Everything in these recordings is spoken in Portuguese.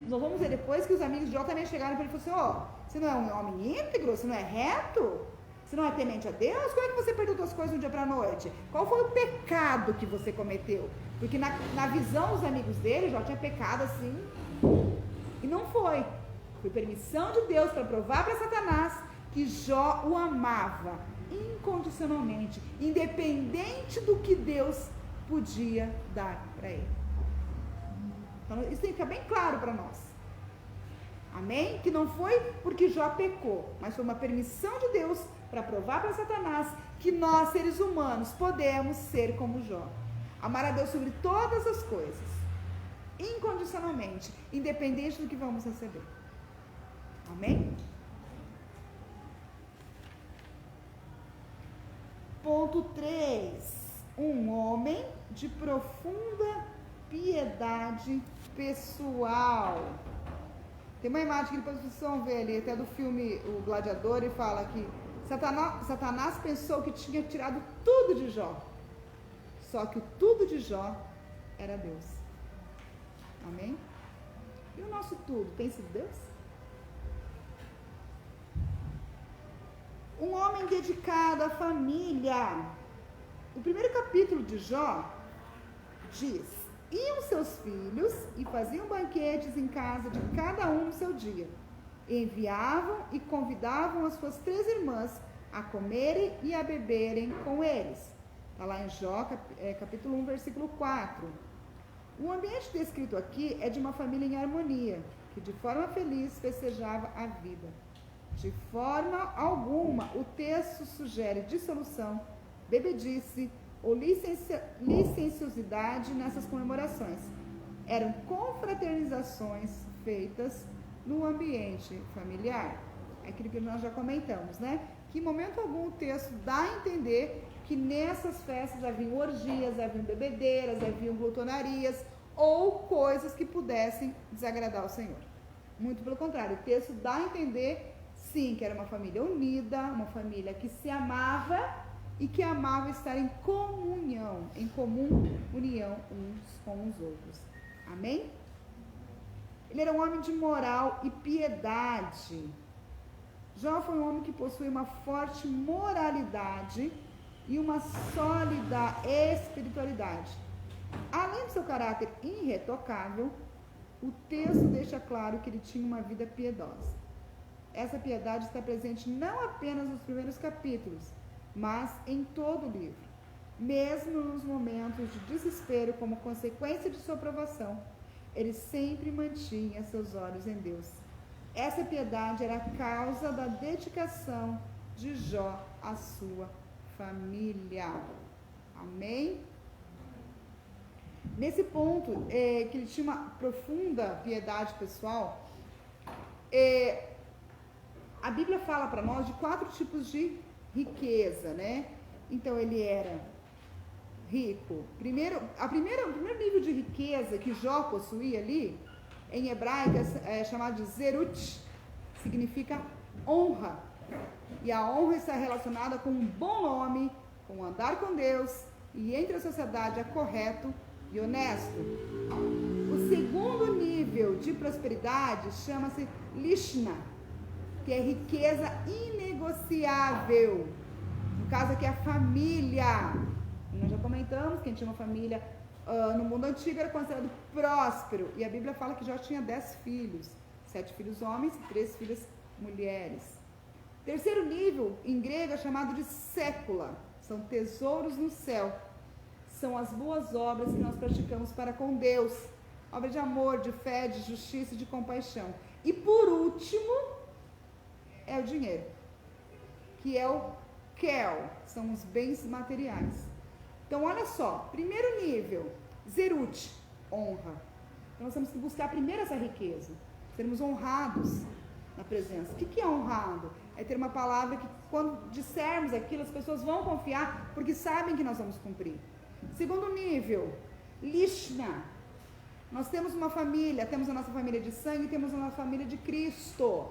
Nós vamos ver depois que os amigos de Jó também chegaram para ele e falaram assim, você não é um homem íntegro, você não é reto, você não é temente a Deus, como é que você perdeu suas coisas de um dia para a noite? Qual foi o pecado que você cometeu? Porque na visão dos amigos dele, Jó tinha pecado assim, e não foi. Foi permissão de Deus para provar para Satanás que Jó o amava incondicionalmente, independente do que Deus podia dar para ele. Então, isso tem que ficar bem claro para nós. Amém? Que não foi porque Jó pecou, mas foi uma permissão de Deus para provar para Satanás que nós, seres humanos, podemos ser como Jó. Amar a Deus sobre todas as coisas, incondicionalmente, independente do que vamos receber. Amém? Ponto 3. Um homem de profunda piedade pessoal. Tem uma imagem que depois vocês vão ver ali, até do filme O Gladiador, e fala que Satanás pensou que tinha tirado tudo de Jó. Só que o tudo de Jó era Deus. Amém? E o nosso tudo tem sido Deus? Um homem dedicado à família. O primeiro capítulo de Jó diz: iam seus filhos e faziam banquetes em casa de cada um no seu dia. Enviavam e convidavam as suas 3 irmãs a comerem e a beberem com eles. Está lá em Jó, capítulo 1, versículo 4. O ambiente descrito aqui é de uma família em harmonia, que de forma feliz festejava a vida. De forma alguma, o texto sugere dissolução, bebedice ou licenciosidade nessas comemorações. Eram confraternizações feitas no ambiente familiar. É aquilo que nós já comentamos, né? Que em momento algum o texto dá a entender que nessas festas haviam orgias, haviam bebedeiras, haviam glutonarias ou coisas que pudessem desagradar ao Senhor. Muito pelo contrário, o texto dá a entender, sim, que era uma família unida, uma família que se amava e que amava estar em comunhão, em comum união uns com os outros. Amém? Ele era um homem de moral e piedade. Jó foi um homem que possuía uma forte moralidade e uma sólida espiritualidade. Além do seu caráter irretocável, o texto deixa claro que ele tinha uma vida piedosa. Essa piedade está presente não apenas nos primeiros capítulos, mas em todo o livro. Mesmo nos momentos de desespero como consequência de sua provação, ele sempre mantinha seus olhos em Deus. Essa piedade era a causa da dedicação de Jó à sua família. Amém? Nesse ponto, que ele tinha uma profunda piedade pessoal, a Bíblia fala para nós de 4 tipos de riqueza, né? Então, ele era rico. O primeiro nível de riqueza que Jó possuía ali, em hebraico, é chamado de zerut, significa honra. E a honra está relacionada com um bom nome, com andar com Deus, e entre a sociedade é correto e honesto. O segundo nível de prosperidade chama-se lishna, que é riqueza inegociável. No caso aqui é a família. Nós já comentamos que quem tinha uma família no mundo antigo era considerado próspero. E a Bíblia fala que Jó tinha 10 filhos. 7 filhos homens e 3 filhas mulheres. Terceiro nível, em grego, é chamado de sécula. São tesouros no céu. São as boas obras que nós praticamos para com Deus. Obra de amor, de fé, de justiça e de compaixão. E por último, é o dinheiro, que é o kel, são os bens materiais. Então, olha só, primeiro nível, zerut, honra. Então, nós temos que buscar primeiro essa riqueza, sermos honrados na presença. O que é honrado? É ter uma palavra que, quando dissermos aquilo, as pessoas vão confiar, porque sabem que nós vamos cumprir. Segundo nível, lishna. Nós temos uma família, temos a nossa família de sangue e temos a nossa família de Cristo.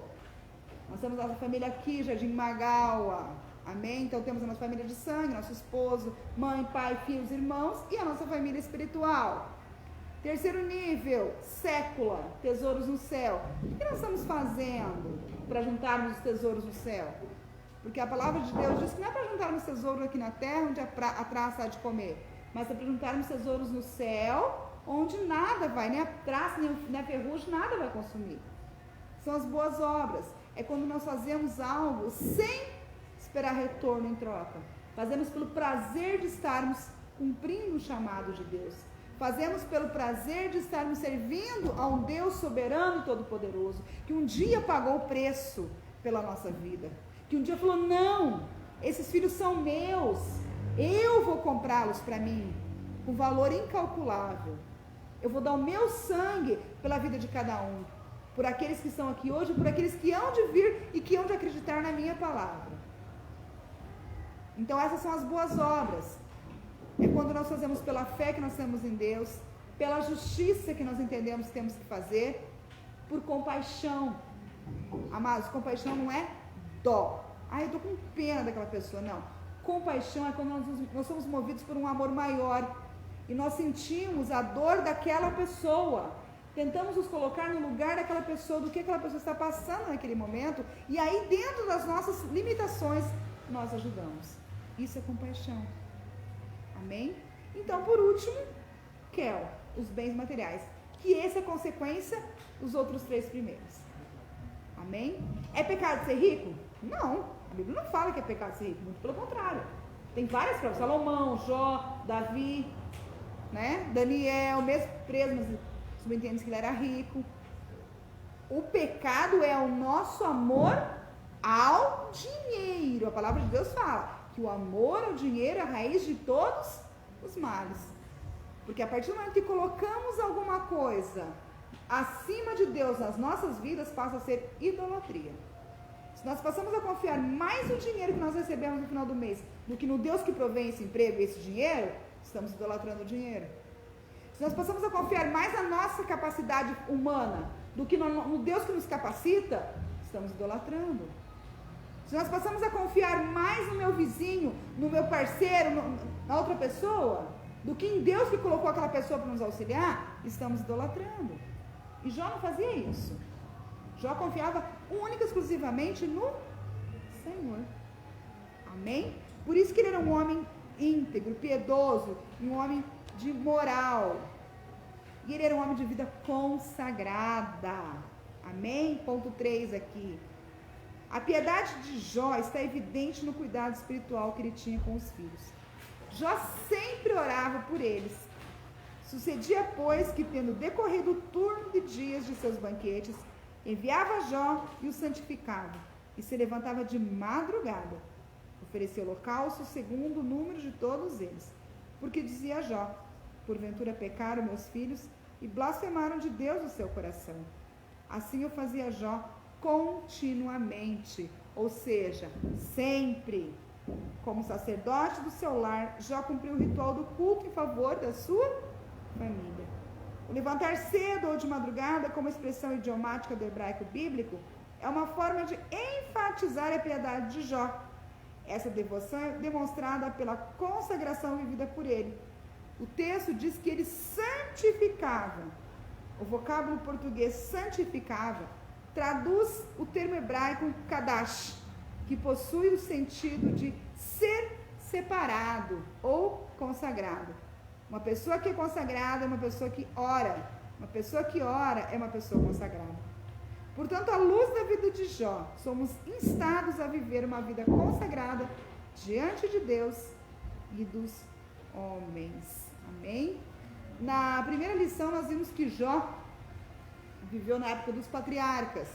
Nós temos a nossa família aqui, Jardim Magaua, amém? Então temos a nossa família de sangue, nosso esposo, mãe, pai, filhos, irmãos e a nossa família espiritual. Terceiro nível, sécula, tesouros no céu. O que nós estamos fazendo para juntarmos os tesouros no céu? Porque a palavra de Deus diz que não é para juntarmos tesouros aqui na terra, onde a traça há de comer, mas é para juntarmos tesouros no céu, onde nada vai, nem a traça, nem a ferrugem, nada vai consumir. São as boas obras. É quando nós fazemos algo sem esperar retorno em troca. Fazemos pelo prazer de estarmos cumprindo o chamado de Deus. Fazemos pelo prazer de estarmos servindo a um Deus soberano e todo-poderoso, que um dia pagou o preço pela nossa vida. Que um dia falou, não, esses filhos são meus, eu vou comprá-los para mim, com valor incalculável. Eu vou dar o meu sangue pela vida de cada um, por aqueles que estão aqui hoje, por aqueles que hão de vir e que hão de acreditar na minha palavra. Então essas são as boas obras. É quando nós fazemos pela fé que nós temos em Deus, pela justiça que nós entendemos que temos que fazer, por compaixão. Amados, compaixão não é dó. Ah, eu estou com pena daquela pessoa. Não. Compaixão é quando nós somos movidos por um amor maior e nós sentimos a dor daquela pessoa. Tentamos nos colocar no lugar daquela pessoa, do que aquela pessoa está passando naquele momento, e aí dentro das nossas limitações nós ajudamos. Isso é compaixão. Amém? Então, por último, os bens materiais, que essa é a consequência dos outros 3 primeiros. Amém? É pecado ser rico? Não, a Bíblia não fala que é pecado ser rico, muito pelo contrário. Tem várias provas, Salomão, Jó, Davi, né? Daniel, mesmo preso, mas subentende que ele era rico. O pecado é o nosso amor ao dinheiro. A palavra de Deus fala que o amor ao dinheiro é a raiz de todos os males. Porque a partir do momento que colocamos alguma coisa acima de Deus nas nossas vidas, passa a ser idolatria. Se nós passamos a confiar mais no dinheiro que nós recebemos no final do mês do que no Deus que provém esse emprego e esse dinheiro, estamos idolatrando o dinheiro. Se nós passamos a confiar mais na nossa capacidade humana do que no Deus que nos capacita, estamos idolatrando. Se nós passamos a confiar mais no meu vizinho, no meu parceiro, na outra pessoa, do que em Deus que colocou aquela pessoa para nos auxiliar, estamos idolatrando. E Jó não fazia isso. Jó confiava única e exclusivamente no Senhor. Amém? Por isso que ele era um homem íntegro, piedoso, um homem de moral. E ele era um homem de vida consagrada. Amém? Ponto 3 aqui. A piedade de Jó está evidente no cuidado espiritual que ele tinha com os filhos. Jó sempre orava por eles. Sucedia, pois, que tendo decorrido o turno de dias de seus banquetes, enviava Jó e o santificava, e se levantava de madrugada, oferecia holocausto segundo o número de todos eles. Porque dizia Jó, porventura pecaram meus filhos e blasfemaram de Deus o seu coração. Assim eu fazia Jó continuamente, ou seja, sempre. Como sacerdote do seu lar, Jó cumpriu o ritual do culto em favor da sua família. O levantar cedo ou de madrugada, como expressão idiomática do hebraico bíblico, é uma forma de enfatizar a piedade de Jó. Essa devoção é demonstrada pela consagração vivida por ele. O texto diz que ele santificava. O vocábulo português santificava traduz o termo hebraico kadash, que possui o sentido de ser separado ou consagrado. Uma pessoa que é consagrada é uma pessoa que ora. Uma pessoa que ora é uma pessoa consagrada. Portanto, à luz da vida de Jó, somos instados a viver uma vida consagrada diante de Deus e dos homens. Amém? Na primeira lição, nós vimos que Jó viveu na época dos patriarcas.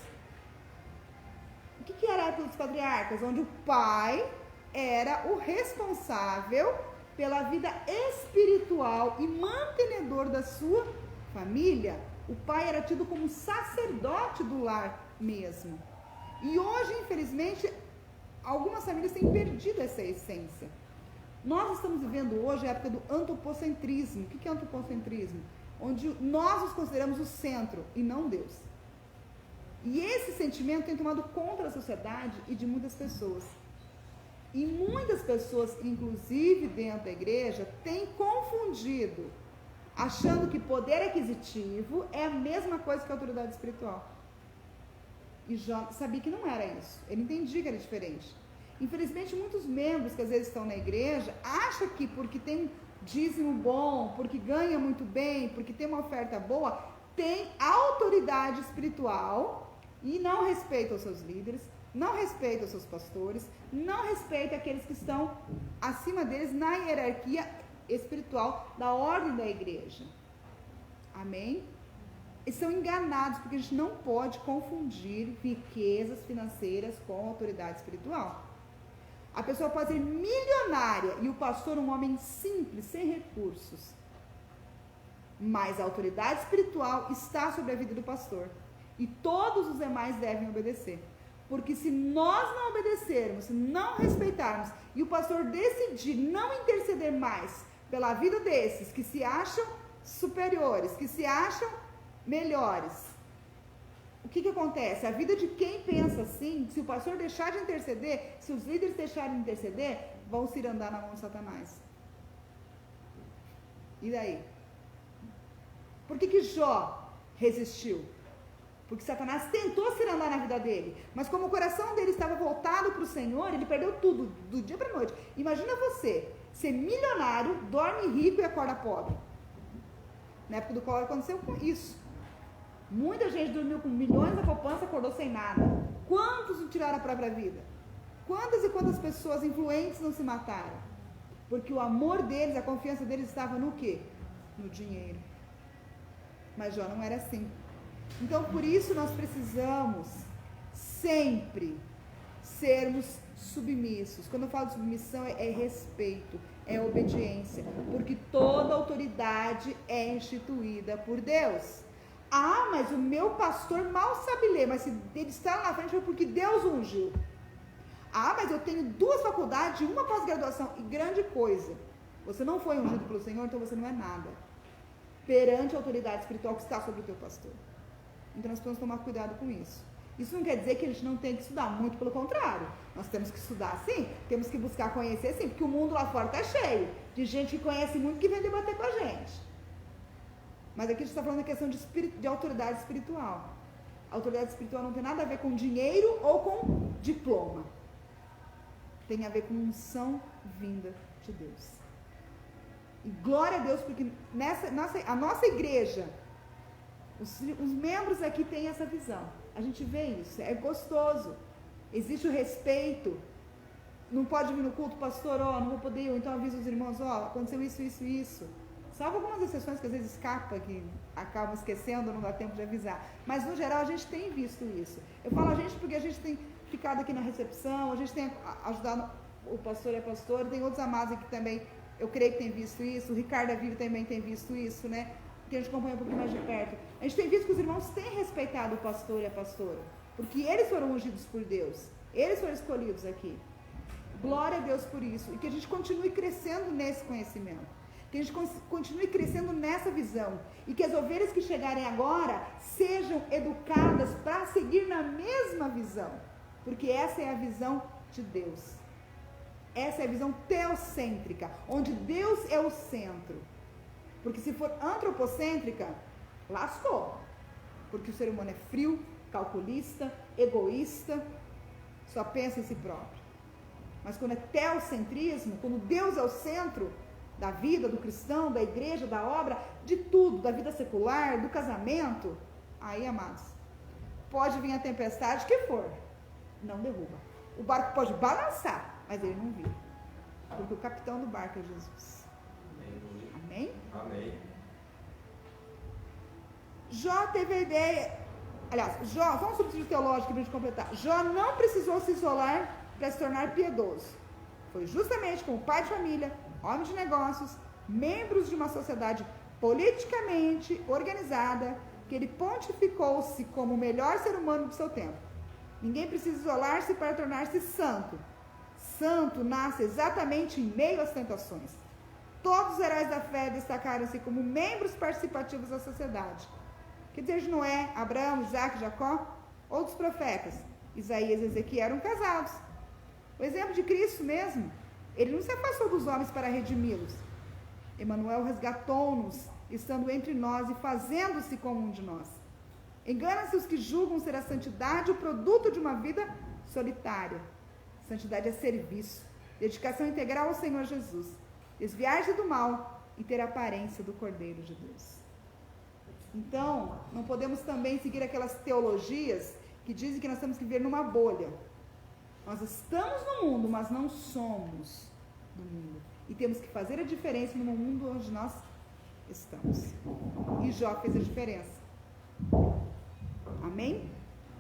O que era a época dos patriarcas? Onde o pai era o responsável pela vida espiritual e mantenedor da sua família. O pai era tido como sacerdote do lar mesmo. E hoje, infelizmente, algumas famílias têm perdido essa essência. Nós estamos vivendo hoje a época do antropocentrismo. O que é antropocentrismo? Onde nós nos consideramos o centro e não Deus. E esse sentimento tem tomado conta da sociedade e de muitas pessoas. E muitas pessoas, inclusive dentro da igreja, têm confundido achando que poder aquisitivo é a mesma coisa que a autoridade espiritual. E Jó sabia que não era isso. Ele entendia que era diferente. Infelizmente, muitos membros que às vezes estão na igreja acham que porque tem um dízimo bom, porque ganha muito bem, porque tem uma oferta boa, tem autoridade espiritual e não respeita os seus líderes, não respeita os seus pastores, não respeita aqueles que estão acima deles na hierarquia espiritual da ordem da igreja. Amém? E são enganados, porque a gente não pode confundir riquezas financeiras com autoridade espiritual. A pessoa pode ser milionária e o pastor um homem simples, sem recursos. Mas a autoridade espiritual está sobre a vida do pastor. E todos os demais devem obedecer. Porque se nós não obedecermos, se não respeitarmos, e o pastor decidir não interceder mais pela vida desses que se acham superiores, que se acham melhores, o que acontece? A vida de quem pensa assim, se o pastor deixar de interceder, se os líderes deixarem de interceder, vão se andar na mão de Satanás. E daí? Por que Jó resistiu? Porque Satanás tentou se andar na vida dele, mas como o coração dele estava voltado para o Senhor, ele perdeu tudo, do dia para a noite. Imagina você ser milionário, dorme rico e acorda pobre. Na época do qual aconteceu com isso. Muita gente dormiu com milhões na poupança, acordou sem nada. Quantos não tiraram a própria vida? Quantas e quantas pessoas influentes não se mataram? Porque o amor deles, a confiança deles estava no quê? No dinheiro. Mas Jó não era assim. Então, por isso nós precisamos sempre sermos submissos. Quando eu falo de submissão, é respeito, é obediência. Porque toda autoridade é instituída por Deus. Ah, mas o meu pastor mal sabe ler, mas se ele está lá na frente foi porque Deus ungiu. Ah, mas eu tenho 2 faculdades, 1 pós-graduação, e grande coisa. Você não foi ungido pelo Senhor, então você não é nada. Perante a autoridade espiritual que está sobre o teu pastor. Então nós precisamos tomar cuidado com isso. Isso não quer dizer que a gente não tem que estudar, muito pelo contrário. Nós temos que estudar sim, temos que buscar conhecer sim, porque o mundo lá fora está cheio de gente que conhece muito que vem debater com a gente. Mas aqui a gente está falando da questão de autoridade espiritual. A autoridade espiritual não tem nada a ver com dinheiro ou com diploma. Tem a ver com unção vinda de Deus. E glória a Deus, porque a nossa igreja, os membros aqui têm essa visão. A gente vê isso, é gostoso. Existe o respeito. Não pode vir no culto, pastor, não vou poder ir, então avisa os irmãos, aconteceu isso. Salvo algumas exceções que às vezes escapa, que acabam esquecendo, não dá tempo de avisar. Mas, no geral, a gente tem visto isso. Eu falo a gente porque a gente tem ficado aqui na recepção, a gente tem ajudado o pastor e a pastora, tem outros amados aqui também, eu creio que tem visto isso, o Ricardo Avivo também tem visto isso, né? Que a gente acompanha um pouquinho mais de perto. A gente tem visto que os irmãos têm respeitado o pastor e a pastora, porque eles foram ungidos por Deus, eles foram escolhidos aqui. Glória a Deus por isso. E que a gente continue crescendo nesse conhecimento. Que a gente continue crescendo nessa visão. E que as ovelhas que chegarem agora sejam educadas para seguir na mesma visão. Porque essa é a visão de Deus. Essa é a visão teocêntrica, onde Deus é o centro. Porque se for antropocêntrica, lascou. Porque o ser humano é frio, calculista, egoísta, só pensa em si próprio. Mas quando é teocentrismo, quando Deus é o centro da vida, do cristão, da igreja, da obra, de tudo, da vida secular, do casamento, aí, amados, pode vir a tempestade que for, não derruba. O barco pode balançar, mas ele não vira. Porque o capitão do barco é Jesus. Amém? Amém. Jó teve a ideia, aliás, Jó, só um subsídio teológico para a gente completar. Jó não precisou se isolar para se tornar piedoso. Foi justamente como pai de família, homem de negócios, membros de uma sociedade politicamente organizada, que ele pontificou-se como o melhor ser humano do seu tempo. Ninguém precisa isolar-se para tornar-se santo. Santo nasce exatamente em meio às tentações. Todos os heróis da fé destacaram-se como membros participativos da sociedade. Quer dizer, de Noé, Abraão, Isaac, Jacó, outros profetas, Isaías e Ezequiel eram casados. O exemplo de Cristo mesmo, ele não se afastou dos homens para redimi-los. Emanuel resgatou-nos estando entre nós e fazendo-se como um de nós. Enganam-se os que julgam ser a santidade o produto de uma vida solitária. Santidade é serviço, dedicação integral ao Senhor Jesus, desviar-se do mal e ter a aparência do Cordeiro de Deus. Então, não podemos também seguir aquelas teologias que dizem que nós temos que viver numa bolha. Nós estamos no mundo, mas não somos do mundo. E temos que fazer a diferença no mundo onde nós estamos. E Jó fez a diferença. Amém?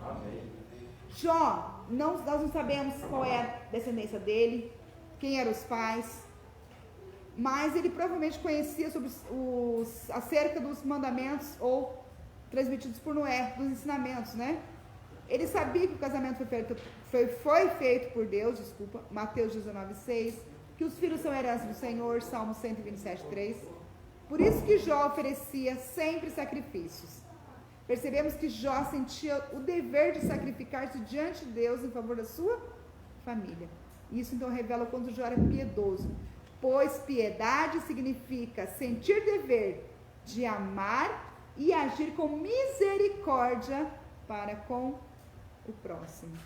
Amém. Jó, nós não sabemos qual é a descendência dele, quem eram os pais, mas ele provavelmente conhecia sobre acerca dos mandamentos ou transmitidos por Noé, dos ensinamentos, né? Ele sabia que o casamento foi feito por Deus, Mateus 19:6, que os filhos são herança do Senhor, Salmo 127:3. Por isso que Jó oferecia sempre sacrifícios. Percebemos que Jó sentia o dever de sacrificar-se diante de Deus em favor da sua família. Isso então revela o quanto Jó era piedoso, pois piedade significa sentir dever de amar e agir com misericórdia para com o próximo.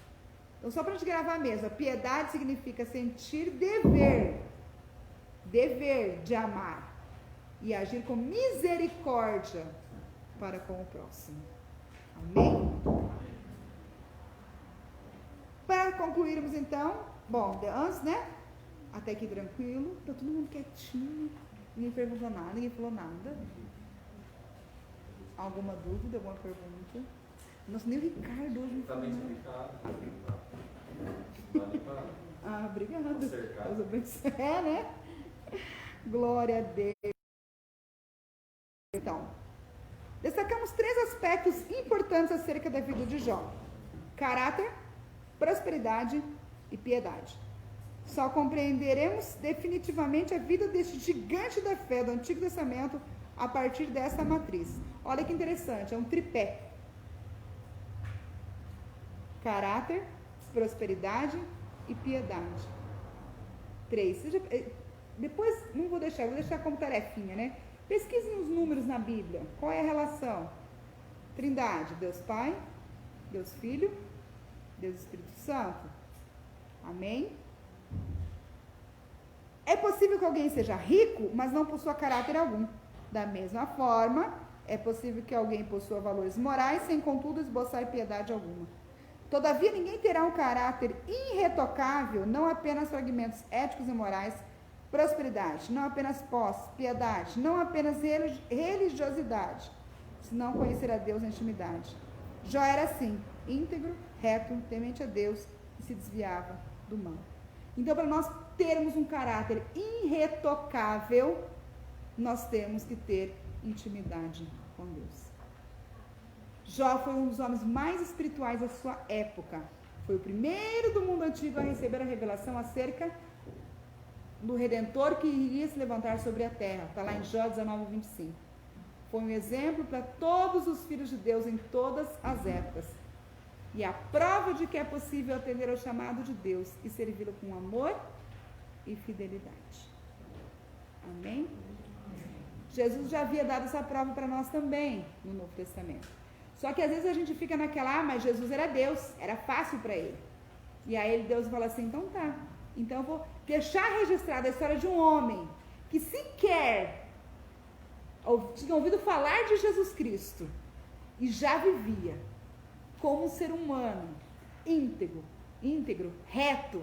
Então, só para a gente gravar mesmo, a piedade significa sentir dever de amar e agir com misericórdia para com o próximo. Amém? Para concluirmos então, bom, antes, né? Até aqui tranquilo, tá todo mundo quietinho, ninguém perguntou nada, ninguém falou nada. Alguma dúvida, alguma pergunta? Nossa, nem o Ricardo hoje me Está falou. bem explicado. Obrigada. Cercado. Deus abençoe. É, né? Glória a Deus. Então, destacamos 3 aspectos importantes acerca da vida de Jó: caráter, prosperidade e piedade. Só compreenderemos definitivamente a vida deste gigante da fé do Antigo Testamento a partir dessa matriz. Olha que interessante, é um tripé: caráter, prosperidade e piedade. 3. Depois, vou deixar como tarefinha, né? Pesquisem os números na Bíblia. Qual é a relação? Trindade: Deus Pai, Deus Filho, Deus Espírito Santo. Amém? É possível que alguém seja rico, mas não possua caráter algum. Da mesma forma, é possível que alguém possua valores morais, sem contudo esboçar piedade alguma. Todavia, ninguém terá um caráter irretocável, não apenas fragmentos éticos e morais, prosperidade, não apenas posse, piedade, não apenas religiosidade, senão conhecer a Deus na intimidade. Jó era assim, íntegro, reto, temente a Deus e se desviava do mal. Então, para nós termos um caráter irretocável, nós temos que ter intimidade com Deus. Jó foi um dos homens mais espirituais da sua época. Foi o primeiro do mundo antigo a receber a revelação acerca do Redentor que iria se levantar sobre a terra. Está lá em Jó 19:25. Foi um exemplo para todos os filhos de Deus em todas as épocas. E a prova de que é possível atender ao chamado de Deus e servi-lo com amor e fidelidade. Amém? Jesus já havia dado essa prova para nós também no Novo Testamento. Só que às vezes a gente fica naquela, mas Jesus era Deus, era fácil para ele. E aí Deus fala assim, então tá. Então eu vou deixar registrada a história de um homem que sequer tinha ouvido falar de Jesus Cristo e já vivia como um ser humano íntegro, reto,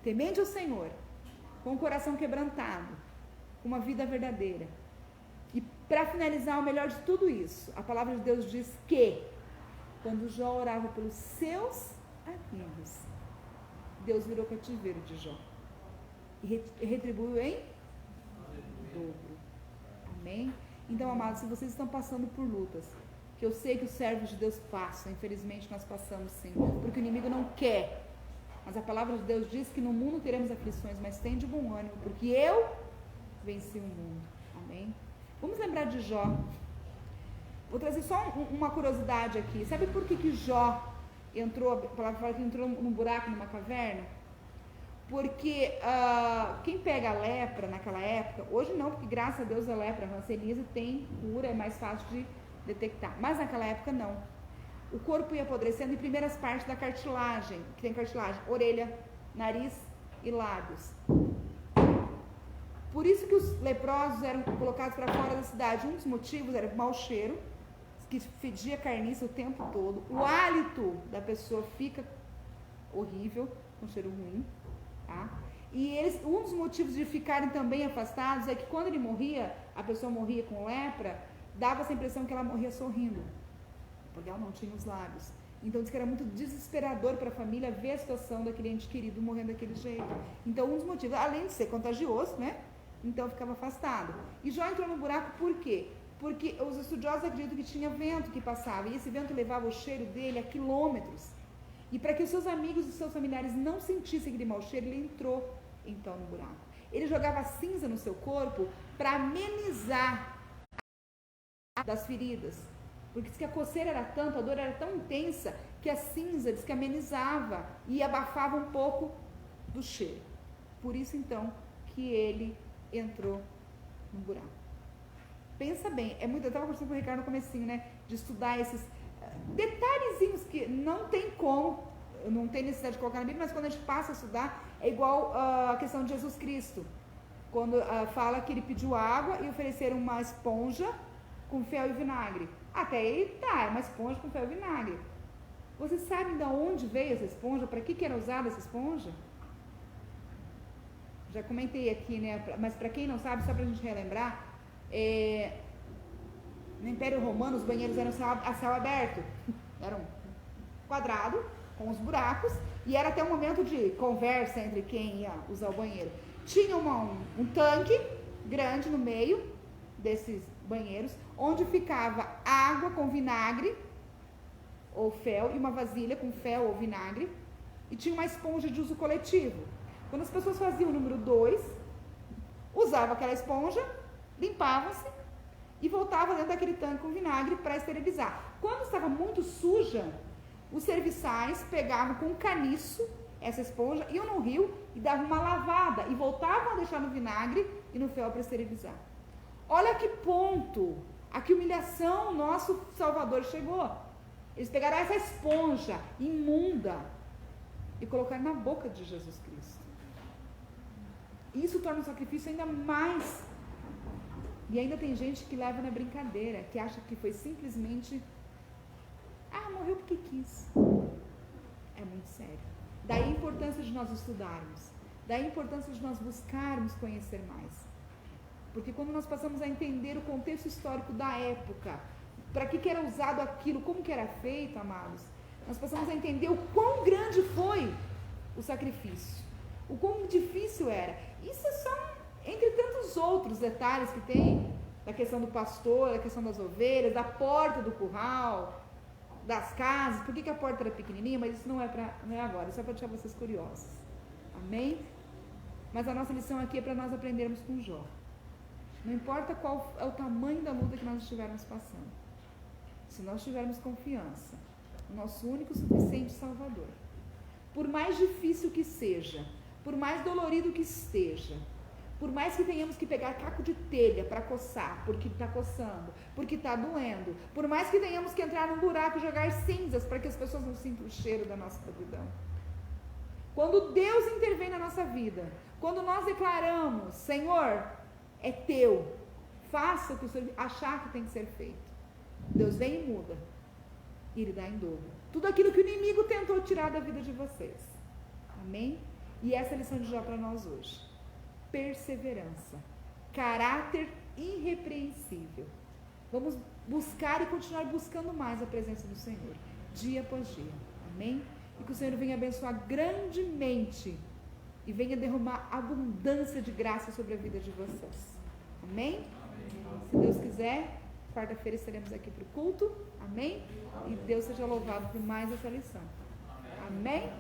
temente ao Senhor, com o coração quebrantado, com uma vida verdadeira. E para finalizar, o melhor de tudo isso, a palavra de Deus diz que quando Jó orava pelos seus amigos, Deus virou cativeiro de Jó e retribuiu em dobro. Amém? Então, amados, se vocês estão passando por lutas, que eu sei que os servos de Deus passam, infelizmente nós passamos sim, porque o inimigo não quer, mas a palavra de Deus diz que no mundo teremos aflições, mas tem de bom ânimo, porque eu venci o mundo. Amém? Vamos lembrar de Jó. Vou trazer só uma curiosidade aqui. Sabe por que Jó entrou, a palavra fala que entrou num buraco, numa caverna? Porque quem pega a lepra naquela época, hoje não, porque graças a Deus a lepra, a ranceníase tem cura, é mais fácil de detectar. Mas naquela época não. O corpo ia apodrecendo em primeiras partes da cartilagem, que tem cartilagem, orelha, nariz e lábios. Por isso que os leprosos eram colocados para fora da cidade. Um dos motivos era o mau cheiro, que fedia carniça o tempo todo. O hálito da pessoa fica horrível, com cheiro ruim. Tá? E um dos motivos de ficarem também afastados é que quando ele morria, a pessoa morria com lepra, dava essa impressão que ela morria sorrindo, porque ela não tinha os lábios. Então diz que era muito desesperador para a família ver a situação daquele ente querido morrendo daquele jeito. Então um dos motivos, além de ser contagioso, né? Então ficava afastado. E Jó entrou no buraco por quê? Porque os estudiosos acreditam que tinha vento que passava, e esse vento levava o cheiro dele a quilômetros. E para que os seus amigos e seus familiares não sentissem aquele mau cheiro, ele entrou então no buraco. Ele jogava cinza no seu corpo para amenizar das feridas. Porque diz que a coceira era tanto, a dor era tão intensa, que a cinza diz que amenizava e abafava um pouco do cheiro. Por isso então que ele entrou no buraco. Pensa bem, eu estava conversando com o Ricardo no comecinho, né? De estudar esses detalhezinhos que não tem como, não tem necessidade de colocar na Bíblia, mas quando a gente passa a estudar, é igual a questão de Jesus Cristo. Quando fala que ele pediu água e ofereceram uma esponja com fel e vinagre. Até aí é uma esponja com fel e vinagre. Vocês sabem de onde veio essa esponja? Para que era usada essa esponja? Já comentei aqui, né? Mas para quem não sabe, só para a gente relembrar, no Império Romano os banheiros eram a céu aberto, era um quadrado com os buracos, e era até um momento de conversa entre quem ia usar o banheiro. Tinha um tanque grande no meio desses banheiros, onde ficava água com vinagre ou fel, e uma vasilha com fel ou vinagre, e tinha uma esponja de uso coletivo. Quando as pessoas faziam o número 2, usavam aquela esponja, limpavam-se e voltavam dentro daquele tanque com vinagre para esterilizar. Quando estava muito suja, os serviçais pegavam com um caniço essa esponja, iam no rio e davam uma lavada e voltavam a deixar no vinagre e no fel para esterilizar. Olha a que ponto, a que humilhação nosso Salvador chegou. Eles pegaram essa esponja imunda e colocaram na boca de Jesus Cristo. Isso torna o sacrifício ainda mais. E ainda tem gente que leva na brincadeira, que acha que foi simplesmente, morreu porque quis. É muito sério. Daí a importância de nós estudarmos, daí a importância de nós buscarmos conhecer mais. Porque quando nós passamos a entender o contexto histórico da época, para que era usado aquilo, como que era feito, amados, nós passamos a entender o quão grande foi o sacrifício, o quão difícil era. Isso é só entre tantos outros detalhes que tem, da questão do pastor, da questão das ovelhas, da porta do curral, das casas. Por que a porta era pequenininha? Mas isso não é agora, isso é para deixar vocês curiosos. Amém? Mas a nossa lição aqui é para nós aprendermos com Jó. Não importa qual é o tamanho da luta que nós estivermos passando, se nós tivermos confiança no nosso único e suficiente Salvador, por mais difícil que seja, por mais dolorido que esteja, por mais que tenhamos que pegar caco de telha para coçar, porque está coçando, porque está doendo, por mais que tenhamos que entrar num buraco e jogar cinzas para que as pessoas não sintam o cheiro da nossa podridão. Quando Deus intervém na nossa vida, quando nós declaramos, Senhor, é teu, faça o que o Senhor achar que tem que ser feito, Deus vem e muda, e Ele dá em dobro tudo aquilo que o inimigo tentou tirar da vida de vocês. Amém? E essa é a lição de Jó para nós hoje. Perseverança, caráter irrepreensível. Vamos buscar e continuar buscando mais a presença do Senhor, dia após dia. Amém? E que o Senhor venha abençoar grandemente e venha derramar abundância de graça sobre a vida de vocês. Amém? Se Deus quiser, quarta-feira estaremos aqui para o culto. Amém? E Deus seja louvado por mais essa lição. Amém?